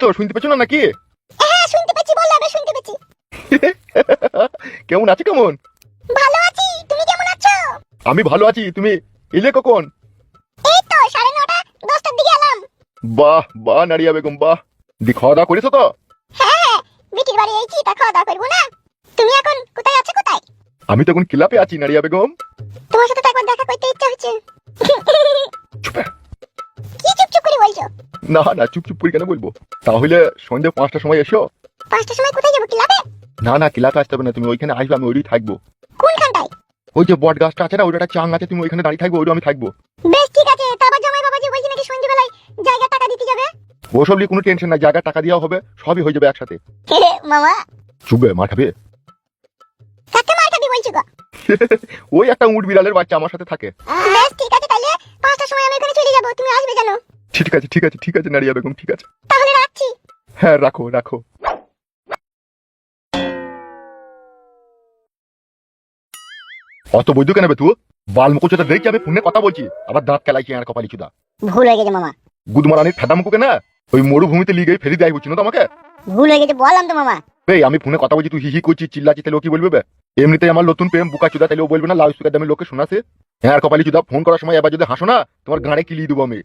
তো শুনতে পেছো না নাকি? হ্যাঁ শুনতে পেছি, বল আবে শুনতে পেছি। কেমন আছে? কেমন ভালো আছি, তুমি কেমন আছো? আমি ভালো আছি। তুমি এলে কখন? এই তো 9:30 10টার দিকে এলাম। বাহ বাহ নারিয়া বেগম বাহ। দি খাওয়া দাওয়া করেছো তো? হ্যাঁ বিটির বাড়ি আইছি, তা খাওয়া দাওয়া করবো না? তুমি এখন কোথায় আছো? কোথায়? আমি তো এখন ক্লাবে আছি নারিয়া বেগম। তোমার সাথে তো একবার দেখা করতে ইচ্ছা হচ্ছে। চুপ। কি চুপ করে বলছো? না না চুপ চুপ করে কেন বলবো? তাহলে সন্ধ্যে 5টার সময় এসো। 5টার সময় কোথায় যাবো? ক্লাবে? না না ক্লাবে আসতে হবে না, তুমি ওইখানে আসবে, আমি ওইটাই থাকবো। কোনখানটায়? ওই যে বট গাছটা আছে না, ওইটা একটা চাং আছে, তুমি ওইখানে দাঁড়িয়ে থাকবে, ওইটা আমি থাকবো। বেশ ঠিক আছে। তারপর জামাই বাবাজি বলছি নাকি সন্ধ্যেবেলায় জায়গা টাকা দিতে যাবে। ওসব নিয়ে কোনো টেনশন নাই, জায়গা টাকা দেওয়া হবে, সবই হয়ে যাবে একসাথে। মামা চুপবে, মার খাবে। কাকে মার খাবি বলছো গো? ওই একটা উট বিড়ালের বাচ্চা আমার সাথে থাকে। বেশ ঠিক আছে, তাহলে 5টার সময় আমি ওখানে চলে যাবো, তুমি আসবে জানো? ঠিক আছে ঠিক আছে ঠিক আছে নারিয়া বেগম, ঠিক আছে। তাহলে রাখছি। হ্যাঁ রাখো রাখো। অত বৈদ্য কেন বে তুই? বাল মুকুচটা দেখছি আমি ফোনে কথা বলছি, আবার দাঁত কেলাইছি আর কপালি চুদা। ভুল হয়ে গেছে মামা, গুদমারানির ফেদা মুকুকে না, ওই মরুভূমিতে লিগে ফেরি দেয় বুঝছি না তোমাকে। ভুল হয়ে গেছে বললাম তো মামা। এই আমি ফোনে কথা বলছি, তুই হিহি করছিস চিল্লাচ্ছিস, তাহলে ও কি বলবে বে? এমনিতেই আমার নতুন প্রেম বুকা চুদা, তাহলে ও বলবে না লাউড স্পিকার দামে লোকে শোনাছে? হ্যাঁ আর কপালি চুদা, ফোন করার সময় এবার যদি হাসো না, তোমার গাঁড়ে কিলিয়ে দেবো আমি।